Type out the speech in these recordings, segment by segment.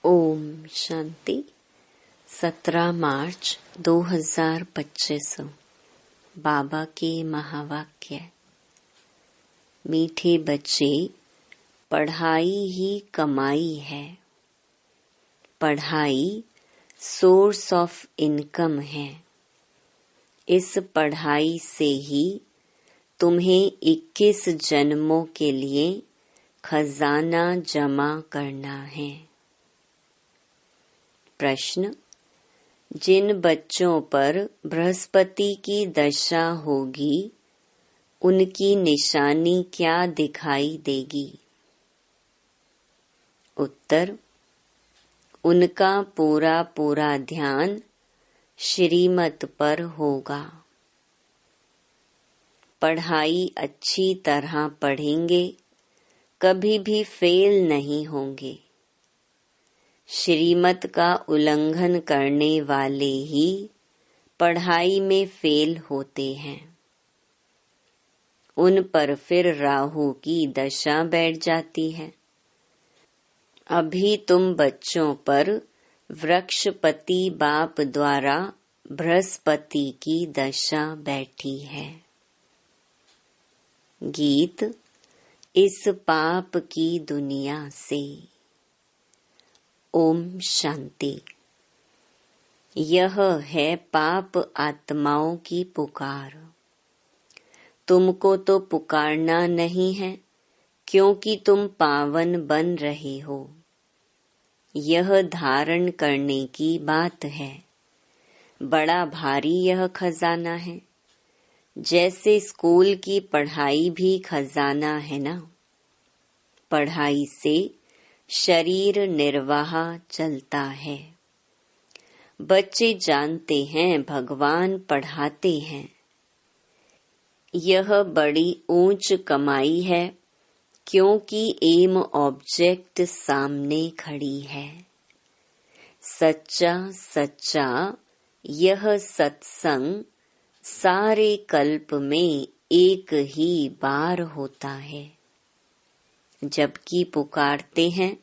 ओम शांति। 17 मार्च 2025। बाबा के महावाक्य। मीठे बच्चे, पढ़ाई ही कमाई है। पढ़ाई सोर्स ऑफ इनकम है। इस पढ़ाई से ही तुम्हें 21 जन्मों के लिए खजाना जमा करना है। प्रश्न: जिन बच्चों पर बृहस्पति की दशा होगी, उनकी निशानी क्या दिखाई देगी? उत्तर: उनका पूरा पूरा ध्यान श्रीमत पर होगा। पढ़ाई अच्छी तरह पढ़ेंगे, कभी भी फेल नहीं होंगे। श्रीमत का उल्लंघन करने वाले ही पढ़ाई में फेल होते हैं। उन पर फिर राहु की दशा बैठ जाती है। अभी तुम बच्चों पर वृक्षपति बाप द्वारा बृहस्पति की दशा बैठी है। गीत: इस पाप की दुनिया से। ओम शांति। यह है पाप आत्माओं की पुकार। तुमको तो पुकारना नहीं है, क्योंकि तुम पावन बन रहे हो। यह धारण करने की बात है। बड़ा भारी यह खजाना है। जैसे स्कूल की पढ़ाई भी खजाना है ना। पढ़ाई से शरीर निर्वाह चलता है। बच्चे जानते हैं भगवान पढ़ाते हैं। यह बड़ी ऊंच कमाई है, क्योंकि एम ऑब्जेक्ट सामने खड़ी है। सच्चा सच्चा यह सत्संग सारे कल्प में एक ही बार होता है। जबकि पुकारते हैं,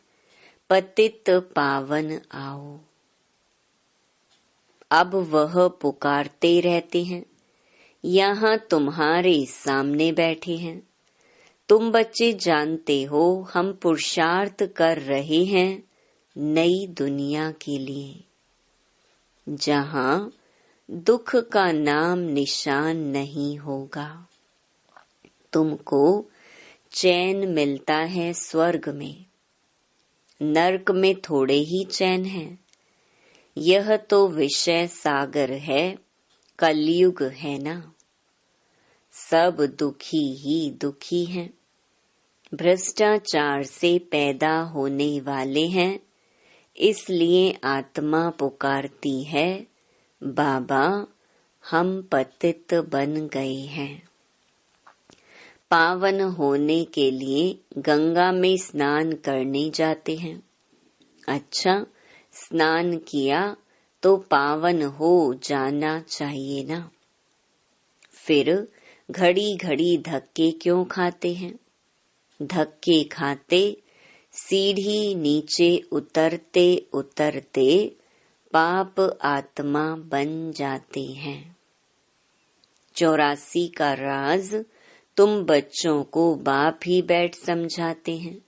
पतित पावन आओ। अब वह पुकारते रहते हैं। यहाँ तुम्हारे सामने बैठे हैं। तुम बच्चे जानते हो हम पुरुषार्थ कर रहे हैं नई दुनिया के लिए, जहाँ दुख का नाम निशान नहीं होगा। तुमको चैन मिलता है स्वर्ग में। नरक में थोड़े ही चैन है। यह तो विषय सागर है, कलयुग है ना। सब दुखी ही दुखी हैं। भ्रष्टाचार से पैदा होने वाले हैं। इसलिए आत्मा पुकारती है, बाबा हम पतित बन गए हैं। पावन होने के लिए गंगा में स्नान करने जाते हैं। अच्छा, स्नान किया तो पावन हो जाना चाहिए ना। फिर घड़ी घड़ी धक्के क्यों खाते हैं? धक्के खाते सीढ़ी नीचे उतरते उतरते पाप आत्मा बन जाते हैं। 84 का राज तुम बच्चों को बाप ही बैठ समझाते हैं,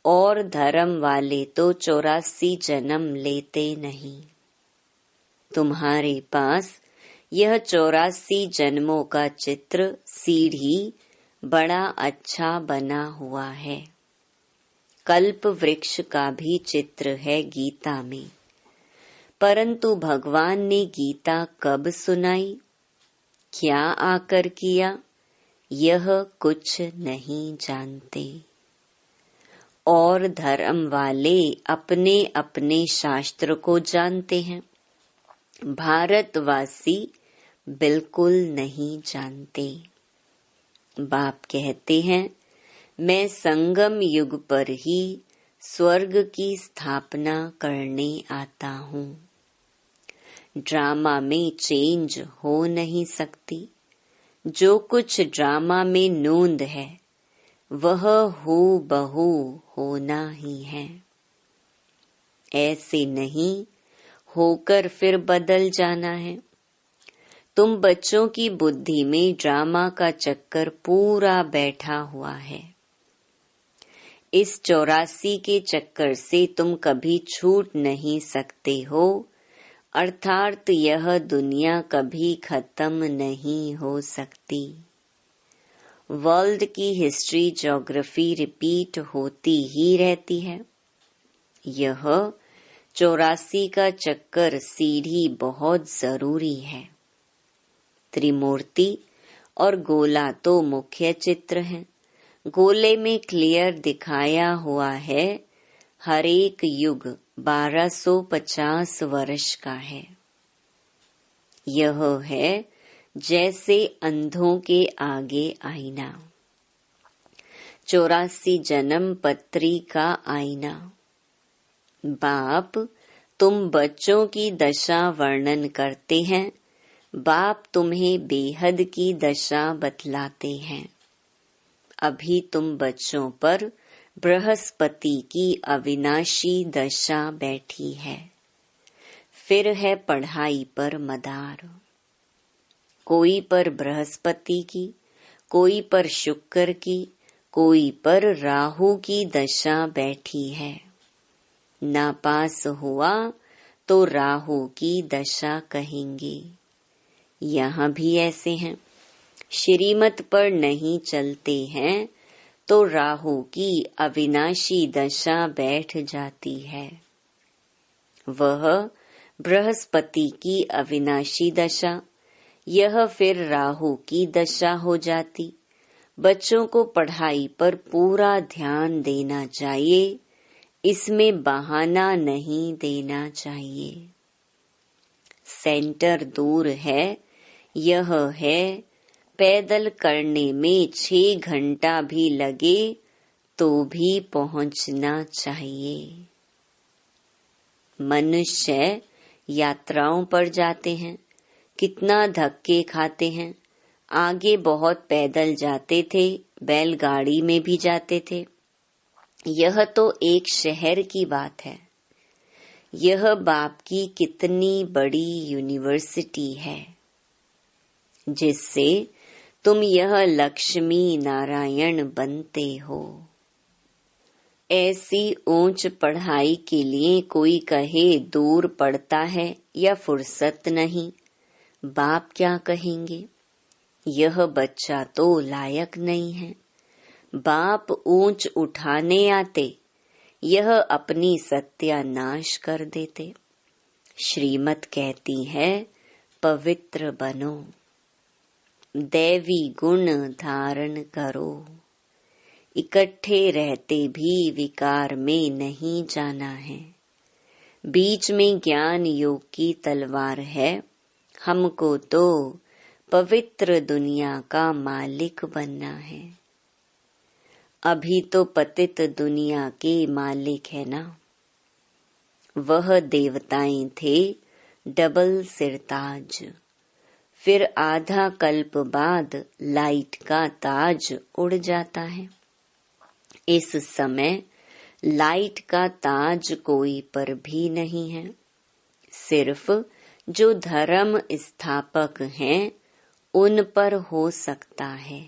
और धर्म वाले तो 84 जन्म लेते नहीं। तुम्हारे पास यह 84 जन्मों का चित्र सीढ़ी बड़ा अच्छा बना हुआ है। कल्प वृक्ष का भी चित्र है गीता में। परंतु भगवान ने गीता कब सुनाई, क्या आकर किया, यह कुछ नहीं जानते। और धर्म वाले अपने अपने शास्त्र को जानते हैं। भारतवासी बिल्कुल नहीं जानते। बाप कहते हैं, मैं संगम युग पर ही स्वर्ग की स्थापना करने आता हूँ। ड्रामा में चेंज हो नहीं सकती। जो कुछ ड्रामा में नोंद है, वह हूबहू होना ही है। ऐसे नहीं होकर फिर बदल जाना है। तुम बच्चों की बुद्धि में ड्रामा का चक्कर पूरा बैठा हुआ है। इस 84 के चक्कर से तुम कभी छूट नहीं सकते हो, अर्थात यह दुनिया कभी खत्म नहीं हो सकती। वर्ल्ड की हिस्ट्री, ज्योग्राफी रिपीट होती ही रहती है। यह 84 का चक्कर सीढ़ी बहुत जरूरी है। त्रिमूर्ति और गोला तो मुख्य चित्र हैं। गोले में क्लियर दिखाया हुआ है हर एक युग 1250 वर्ष का है। यह है जैसे अंधों के आगे आईना, 84 जन्म पत्री का आईना। बाप तुम बच्चों की दशा वर्णन करते हैं, बाप तुम्हें बेहद की दशा बतलाते हैं। अभी तुम बच्चों पर बृहस्पति की अविनाशी दशा बैठी है। फिर है पढ़ाई पर मदार, कोई पर बृहस्पति की, कोई पर शुक्र की, कोई पर राहु की दशा बैठी है। नापास हुआ तो राहु की दशा कहेंगे। यहाँ भी ऐसे हैं। श्रीमत पर नहीं चलते हैं तो राहु की अविनाशी दशा बैठ जाती है। वह बृहस्पति की अविनाशी दशा, यह फिर राहु की दशा हो जाती। बच्चों को पढ़ाई पर पूरा ध्यान देना चाहिए, इसमें बहाना नहीं देना चाहिए। सेंटर दूर है, यह है पैदल करने में 6 घंटा भी लगे तो भी पहुंचना चाहिए। मनुष्य यात्राओं पर जाते हैं, कितना धक्के खाते हैं। आगे बहुत पैदल जाते थे, बैलगाड़ी में भी जाते थे। यह तो एक शहर की बात है। यह बाप की कितनी बड़ी यूनिवर्सिटी है, जिससे तुम यह लक्ष्मी नारायण बनते हो। ऐसी ऊंच पढ़ाई के लिए कोई कहे दूर पड़ता है या फुर्सत नहीं, बाप क्या कहेंगे? यह बच्चा तो लायक नहीं है। बाप ऊंच उठाने आते, यह अपनी सत्यानाश कर देते। श्रीमत कहती है पवित्र बनो, दैवी गुण धारण करो। इकट्ठे रहते भी विकार में नहीं जाना है। बीच में ज्ञान योग की तलवार है। हमको तो पवित्र दुनिया का मालिक बनना है। अभी तो पतित दुनिया के मालिक है ना। वह देवताएं थे डबल सिरताज, फिर आधा कल्प बाद लाइट का ताज उड़ जाता है। इस समय लाइट का ताज कोई पर भी नहीं है। सिर्फ जो धर्म स्थापक हैं उन पर हो सकता है,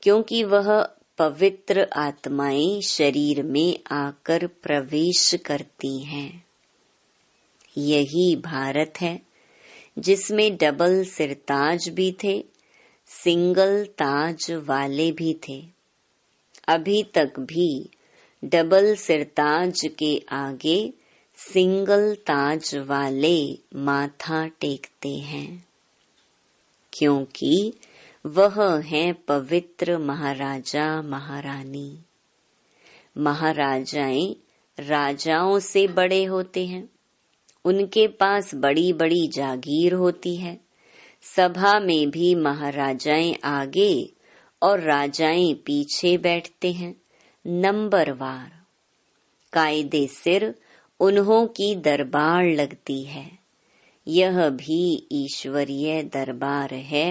क्योंकि वह पवित्र आत्माएं शरीर में आकर प्रवेश करती हैं। यही भारत है, जिसमें डबल सिरताज भी थे, सिंगल ताज वाले भी थे। अभी तक भी डबल सिरताज के आगे सिंगल ताज वाले माथा टेकते हैं, क्योंकि वह हैं पवित्र महाराजा महारानी। महाराजाएं राजाओं से बड़े होते हैं। उनके पास बड़ी बड़ी जागीर होती है। सभा में भी महाराजाएं आगे और राजाएं पीछे बैठते हैं, नंबरवार। कायदे सिर उन्हों की दरबार लगती है। यह भी ईश्वरीय दरबार है।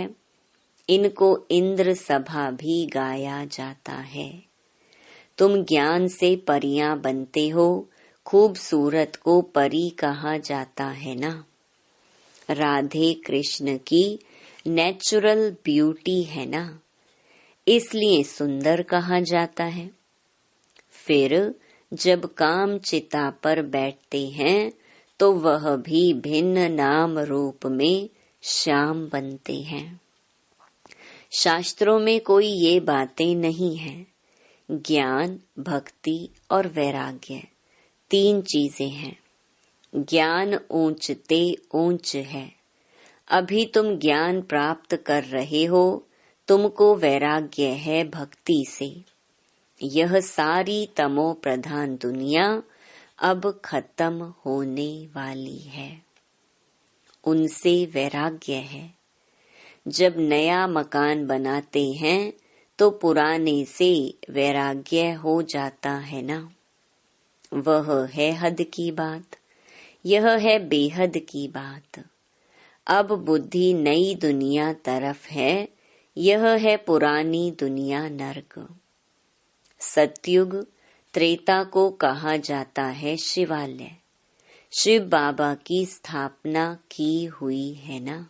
इनको इंद्र सभा भी गाया जाता है। तुम ज्ञान से परियां बनते हो, खूबसूरत को परी कहा जाता है ना। राधे कृष्ण की नेचुरल ब्यूटी है ना, इसलिए सुंदर कहा जाता है। फिर जब काम चिता पर बैठते हैं तो वह भी भिन्न नाम रूप में श्याम बनते हैं। शास्त्रों में कोई ये बातें नहीं हैं। ज्ञान, भक्ति और वैराग्य 3 चीजें हैं। ज्ञान ऊंचते ऊंच है। अभी तुम ज्ञान प्राप्त कर रहे हो, तुमको वैराग्य है भक्ति से। यह सारी तमो प्रधान दुनिया अब खत्म होने वाली है, उनसे वैराग्य है। जब नया मकान बनाते हैं तो पुराने से वैराग्य हो जाता है ना। वह है हद की बात, यह है बेहद की बात। अब बुद्धि नई दुनिया तरफ है, यह है पुरानी दुनिया नरक। सतयुग त्रेता को कहा जाता है शिवालय। शिव बाबा की स्थापना की हुई है ना।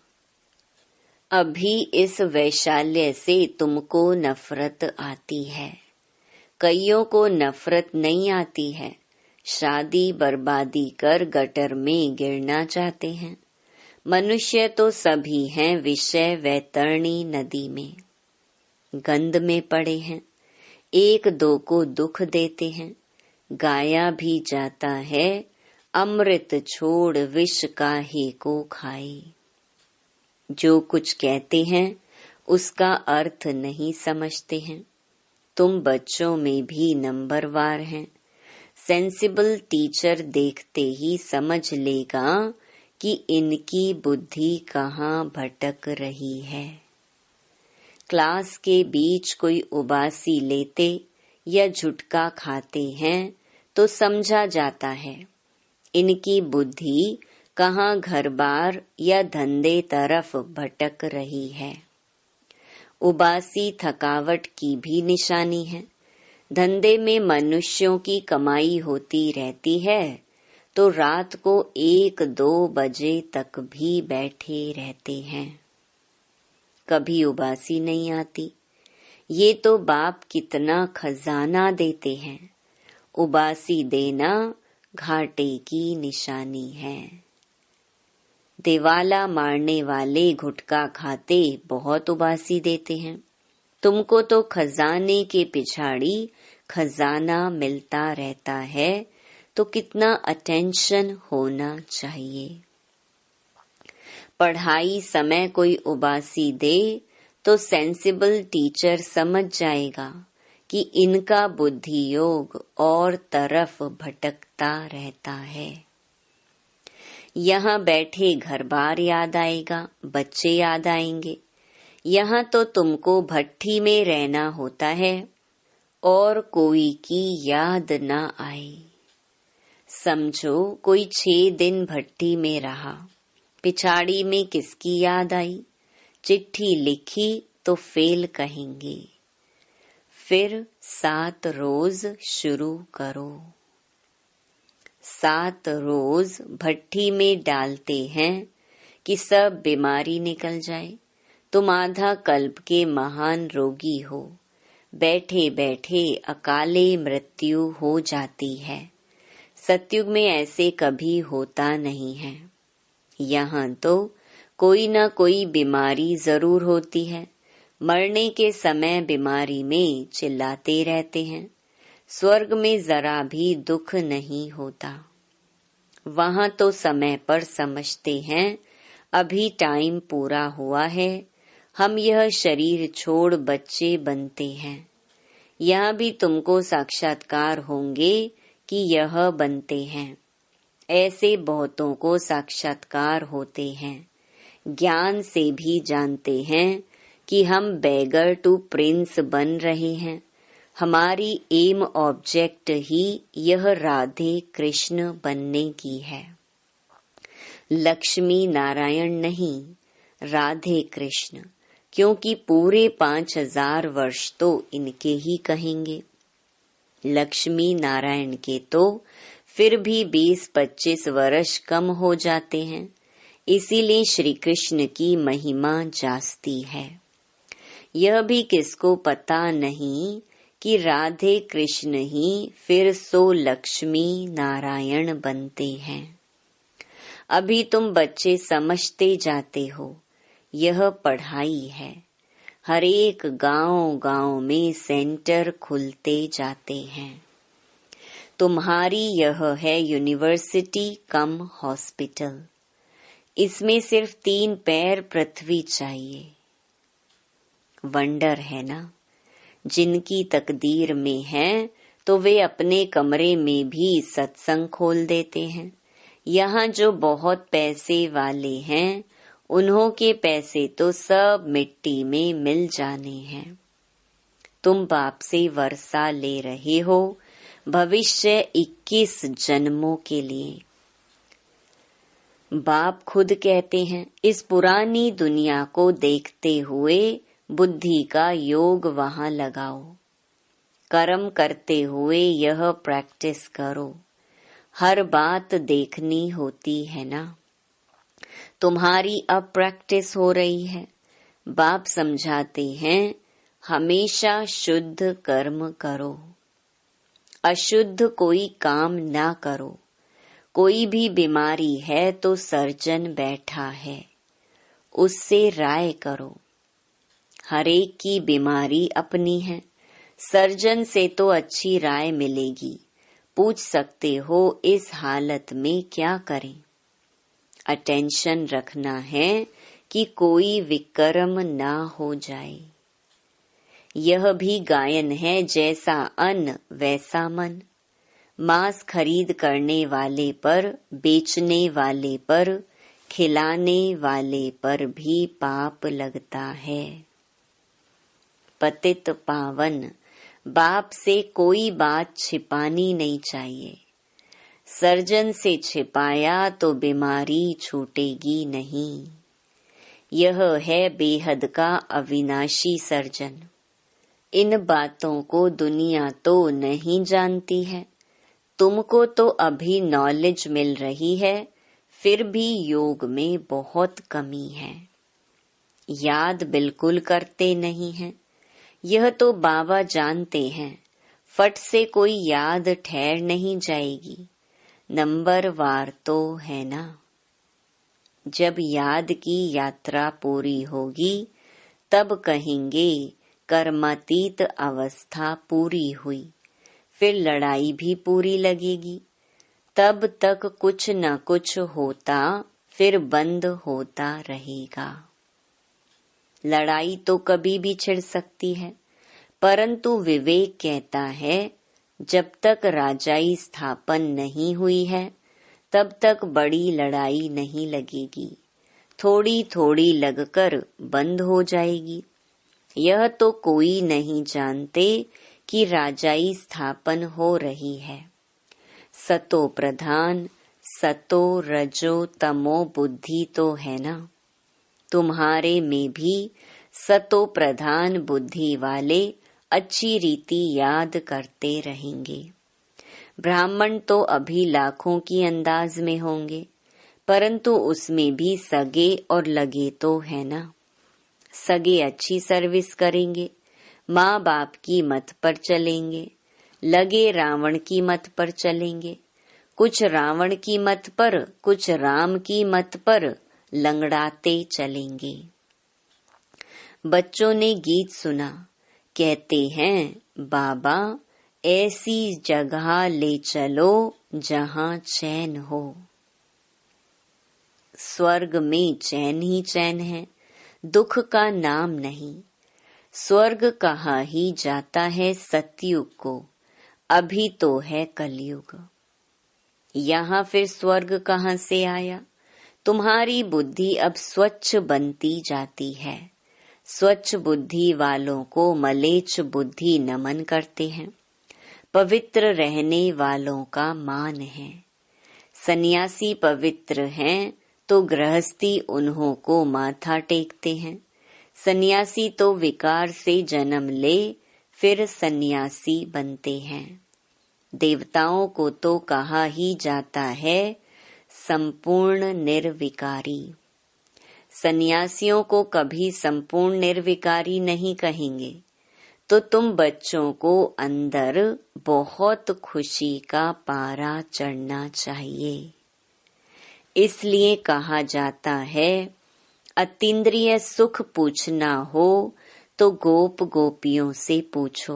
अभी इस वैशाल्य से तुमको नफरत आती है, कईयों को नफरत नहीं आती है। शादी बर्बादी कर गटर में गिरना चाहते हैं। मनुष्य तो सभी हैं विषय वैतरणी नदी में, गंध में पड़े हैं। एक दो को दुख देते हैं। गाया भी जाता है, अमृत छोड़ विष काहे को खाए। जो कुछ कहते हैं उसका अर्थ नहीं समझते हैं। तुम बच्चों में भी नंबरवार हैं। सेंसिबल टीचर देखते ही समझ लेगा कि इनकी बुद्धि कहाँ भटक रही है। क्लास के बीच कोई उबासी लेते या झुटका खाते हैं तो समझा जाता है इनकी बुद्धि कहाँ घर बार या धंधे तरफ भटक रही है। उबासी थकावट की भी निशानी है। धंधे में मनुष्यों की कमाई होती रहती है तो रात को 1-2 बजे तक भी बैठे रहते हैं, कभी उबासी नहीं आती। ये तो बाप कितना खजाना देते हैं। उबासी देना घाटे की निशानी है। दिवाला मारने वाले गुटखा खाते बहुत उबासी देते हैं। तुमको तो खजाने के पिछाड़ी खजाना मिलता रहता है, तो कितना अटेंशन होना चाहिए। पढ़ाई समय कोई उबासी दे तो सेंसिबल टीचर समझ जाएगा कि इनका बुद्धि योग और तरफ भटकता रहता है। यहाँ बैठे घर बार याद आएगा, बच्चे याद आएंगे। यहाँ तो तुमको भट्ठी में रहना होता है और कोई की याद न आए। समझो कोई 6 दिन भट्ठी में रहा, पिछाड़ी में किसकी याद आई? चिट्ठी लिखी तो फेल कहेंगे। फिर 7 रोज शुरू करो। 7 रोज भट्ठी में डालते हैं कि सब बीमारी निकल जाए। तुम आधा कल्प के महान रोगी हो, बैठे बैठे अकाले मृत्यु हो जाती है। सतयुग में ऐसे कभी होता नहीं है। यहाँ तो कोई न कोई बीमारी जरूर होती है। मरने के समय बीमारी में चिल्लाते रहते हैं। स्वर्ग में जरा भी दुख नहीं होता। वहाँ तो समय पर समझते हैं अभी टाइम पूरा हुआ है, हम यह शरीर छोड़ बच्चे बनते हैं। यहाँ भी तुमको साक्षात्कार होंगे कि यह बनते हैं। ऐसे बहुतों को साक्षात्कार होते हैं। ज्ञान से भी जानते हैं कि हम बेगर टू प्रिंस बन रहे हैं। हमारी एम ऑब्जेक्ट ही यह राधे कृष्ण बनने की है। लक्ष्मी नारायण नहीं, राधे कृष्ण, क्योंकि पूरे 5000 वर्ष तो इनके ही कहेंगे। लक्ष्मी नारायण के तो फिर भी 20-25 वर्ष कम हो जाते हैं। इसीलिए श्री कृष्ण की महिमा जास्ती है। यह भी किसको पता नहीं कि राधे कृष्ण ही फिर सो लक्ष्मी नारायण बनते हैं। अभी तुम बच्चे समझते जाते हो, यह पढ़ाई है। हर एक गांव में सेंटर खुलते जाते हैं। तुम्हारी यह है यूनिवर्सिटी कम हॉस्पिटल। इसमें सिर्फ 3 पैर पृथ्वी चाहिए। वंडर है ना, जिनकी तकदीर में है तो वे अपने कमरे में भी सत्संग खोल देते हैं। यहाँ जो बहुत पैसे वाले हैं, उन्हों के पैसे तो सब मिट्टी में मिल जाने हैं। तुम बाप से वर्षा ले रहे हो भविष्य 21 जन्मों के लिए। बाप खुद कहते हैं, इस पुरानी दुनिया को देखते हुए बुद्धि का योग वहां लगाओ। कर्म करते हुए यह प्रैक्टिस करो। हर बात देखनी होती है ना। तुम्हारी अब प्रैक्टिस हो रही है। बाप समझाते हैं, हमेशा शुद्ध कर्म करो, अशुद्ध कोई काम ना करो। कोई भी बीमारी है तो सर्जन बैठा है, उससे राय करो। हर एक की बीमारी अपनी है, सर्जन से तो अच्छी राय मिलेगी। पूछ सकते हो इस हालत में क्या करें। अटेंशन रखना है कि कोई विकर्म ना हो जाए। यह भी गायन है, जैसा अन्न वैसा मन। मांस खरीद करने वाले पर, बेचने वाले पर, खिलाने वाले पर भी पाप लगता है। पतित पावन बाप से कोई बात छिपानी नहीं चाहिए। सर्जन से छिपाया तो बीमारी छूटेगी नहीं। यह है बेहद का अविनाशी सर्जन। इन बातों को दुनिया तो नहीं जानती है। तुमको तो अभी नॉलेज मिल रही है, फिर भी योग में बहुत कमी है। याद बिल्कुल करते नहीं हैं। यह तो बाबा जानते हैं, फट से कोई याद ठहर नहीं जाएगी। नंबर वार तो है ना। जब याद की यात्रा पूरी होगी, तब कहेंगे कर्मातीत अवस्था पूरी हुई। फिर लड़ाई भी पूरी लगेगी। तब तक कुछ न कुछ होता, फिर बंद होता रहेगा। लड़ाई तो कभी भी छिड़ सकती है, परंतु विवेक कहता है, जब तक राजाई स्थापन नहीं हुई है, तब तक बड़ी लड़ाई नहीं लगेगी। थोड़ी थोड़ी लगकर बंद हो जाएगी। यह तो कोई नहीं जानते कि राजाई स्थापन हो रही है। सतो प्रधान, सतो रजो तमो बुद्धि तो है ना। तुम्हारे में भी सतो प्रधान बुद्धि वाले अच्छी रीति याद करते रहेंगे। ब्राह्मण तो अभी लाखों की अंदाज में होंगे, परंतु उसमें भी सगे और लगे तो है ना। सगे अच्छी सर्विस करेंगे, माँ बाप की मत पर चलेंगे। लगे रावण की मत पर चलेंगे। कुछ रावण की मत पर, कुछ राम की मत पर लंगड़ाते चलेंगे। बच्चों ने गीत सुना, कहते हैं, बाबा ऐसी जगह ले चलो जहाँ चैन हो। स्वर्ग में चैन ही चैन है, दुख का नाम नहीं। स्वर्ग कहा ही जाता है सतयुग को, अभी तो है कलयुग। यहाँ फिर स्वर्ग कहाँ से आया। तुम्हारी बुद्धि अब स्वच्छ बनती जाती है। स्वच्छ बुद्धि वालों को मलेच्छ बुद्धि नमन करते हैं। पवित्र रहने वालों का मान है। सन्यासी पवित्र हैं तो गृहस्थी उन्हों को माथा टेकते हैं। सन्यासी तो विकार से जन्म ले फिर सन्यासी बनते हैं। देवताओं को तो कहा ही जाता है संपूर्ण निर्विकारी। सन्यासियों को कभी संपूर्ण निर्विकारी नहीं कहेंगे। तो तुम बच्चों को अंदर बहुत खुशी का पारा चढ़ना चाहिए। इसलिए कहा जाता है अतीन्द्रिय सुख पूछना हो तो गोप गोपियों से पूछो,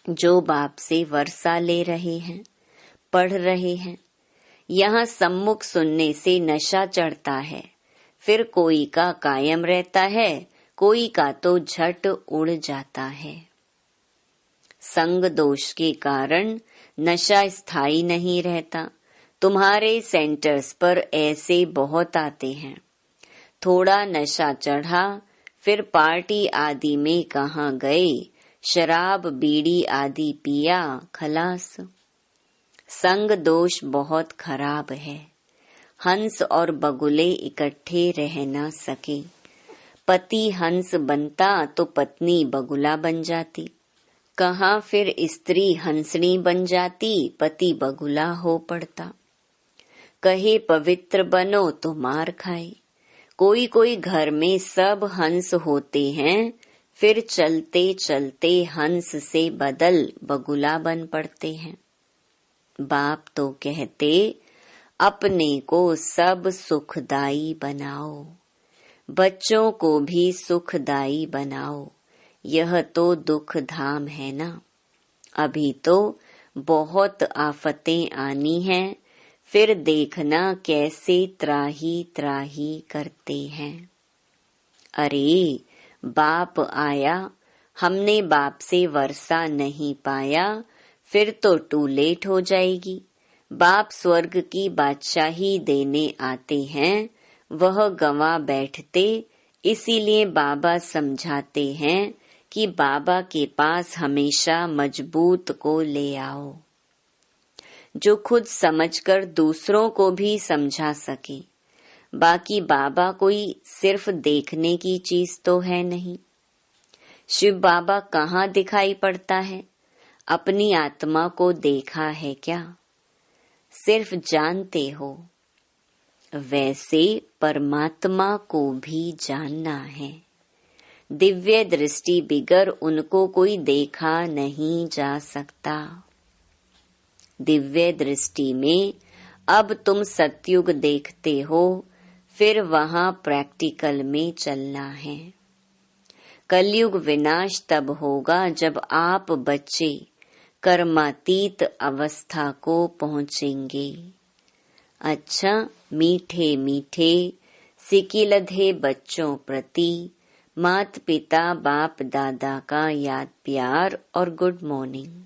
जो बाप से वर्षा ले रहे हैं, पढ़ रहे हैं। यहाँ सम्मुख सुनने से नशा चढ़ता है, फिर कोई का कायम रहता है, कोई का तो झट उड़ जाता है। संग दोष के कारण नशा स्थायी नहीं रहता। तुम्हारे सेंटर्स पर ऐसे बहुत आते हैं। थोड़ा नशा चढ़ा, फिर पार्टी आदि में कहाँ गए, शराब बीड़ी आदि पिया, खलास। संग दोष बहुत खराब है। हंस और बगुले इकट्ठे रह न सके। पति हंस बनता तो पत्नी बगुला बन जाती। कहाँ फिर स्त्री हंसनी बन जाती, पति बगुला हो पड़ता। कहे पवित्र बनो तो मार खाए। कोई कोई घर में सब हंस होते हैं, फिर चलते चलते हंस से बदल बगुला बन पड़ते हैं। बाप तो कहते अपने को सब सुखदाई बनाओ, बच्चों को भी सुखदाई बनाओ। यह तो दुख धाम है ना। अभी तो बहुत आफतें आनी हैं, फिर देखना कैसे त्राही त्राही करते हैं। अरे बाप आया, हमने बाप से वर्षा नहीं पाया, फिर तो टू लेट हो जाएगी। बाप स्वर्ग की बादशाही देने आते हैं, वह गंवा बैठते। इसीलिए बाबा समझाते हैं कि बाबा के पास हमेशा मजबूत को ले आओ, जो खुद समझकर दूसरों को भी समझा सके। बाकी बाबा कोई सिर्फ देखने की चीज तो है नहीं। शिव बाबा कहाँ दिखाई पड़ता है? अपनी आत्मा को देखा है क्या? सिर्फ जानते हो। वैसे परमात्मा को भी जानना है। दिव्य दृष्टि बिगर उनको कोई देखा नहीं जा सकता। दिव्य दृष्टि में अब तुम सतयुग देखते हो, फिर वहाँ प्रैक्टिकल में चलना है। कलयुग विनाश तब होगा जब आप बच्चे कर्मातीत अवस्था को पहुँचेंगे। अच्छा, मीठे मीठे सिकिलधे बच्चों प्रति मात पिता बाप दादा का याद प्यार और गुड मॉर्निंग।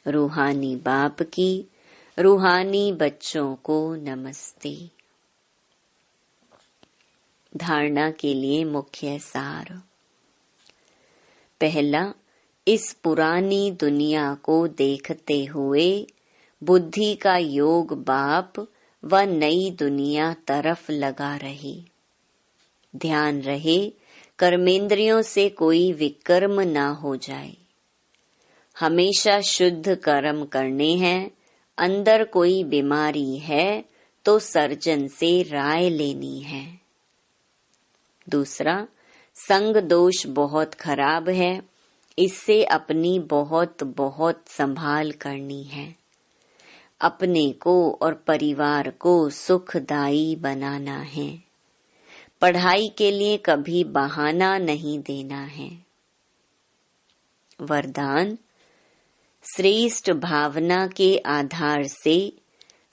रूहानी बाप की रूहानी बच्चों को नमस्ते। धारणा के लिए मुख्य सार। पहला, इस पुरानी दुनिया को देखते हुए बुद्धि का योग बाप व नई दुनिया तरफ लगा रहे। ध्यान रहे कर्मेंद्रियों से कोई विकर्म ना हो जाए। हमेशा शुद्ध कर्म करने हैं। अंदर कोई बीमारी है तो सर्जन से राय लेनी है। दूसरा, संग दोष बहुत खराब है, इससे अपनी बहुत बहुत संभाल करनी है। अपने को और परिवार को सुखदायी बनाना है। पढ़ाई के लिए कभी बहाना नहीं देना है। वरदान, श्रेष्ठ भावना के आधार से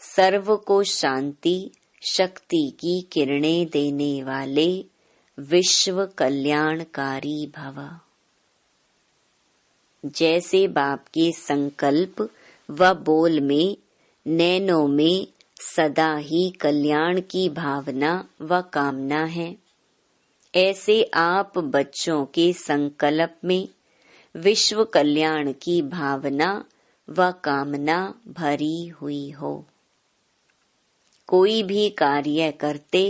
सर्व को शांति शक्ति की किरणें देने वाले विश्व कल्याणकारी भव। जैसे बाप के संकल्प व बोल में नैनों में सदा ही कल्याण की भावना व कामना है, ऐसे आप बच्चों के संकल्प में विश्व कल्याण की भावना व कामना भरी हुई हो। कोई भी कार्य करते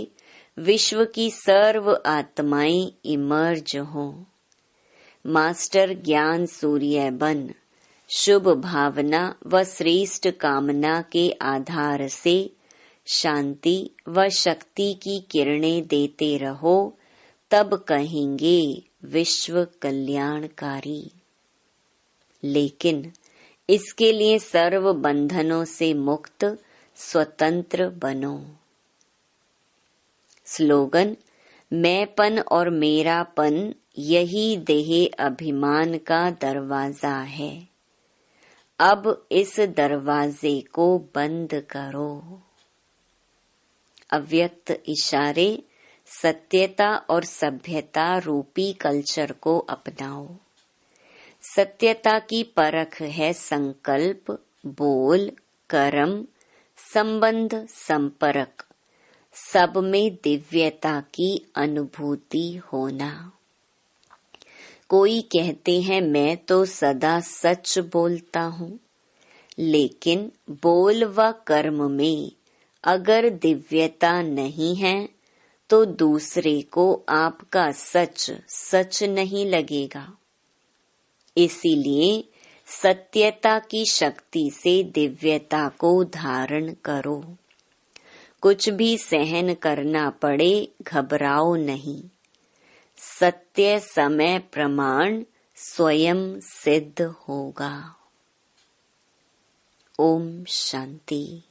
विश्व की सर्व आत्माएं इमर्ज हों। मास्टर ज्ञान सूर्य बन शुभ भावना व श्रेष्ठ कामना के आधार से शांति व शक्ति की किरणें देते रहो, तब कहेंगे विश्व कल्याणकारी। लेकिन इसके लिए सर्व बंधनों से मुक्त स्वतंत्र बनो। स्लोगन: मैंपन और मेरापन यही देह अभिमान का दरवाजा है। अब इस दरवाजे को बंद करो। अव्यक्त इशारे सत्यता और सभ्यता रूपी कल्चर को अपनाओ। सत्यता की परख है संकल्प, बोल, कर्म, संबंध, संपर्क, सब में दिव्यता की अनुभूति होना। कोई कहते हैं मैं तो सदा सच बोलता हूँ, लेकिन बोल व कर्म में अगर दिव्यता नहीं है तो दूसरे को आपका सच सच नहीं लगेगा। इसीलिए सत्यता की शक्ति से दिव्यता को धारण करो। कुछ भी सहन करना पड़े, घबराओ नहीं। सत्य समय प्रमाण स्वयं सिद्ध होगा। ओम शांति।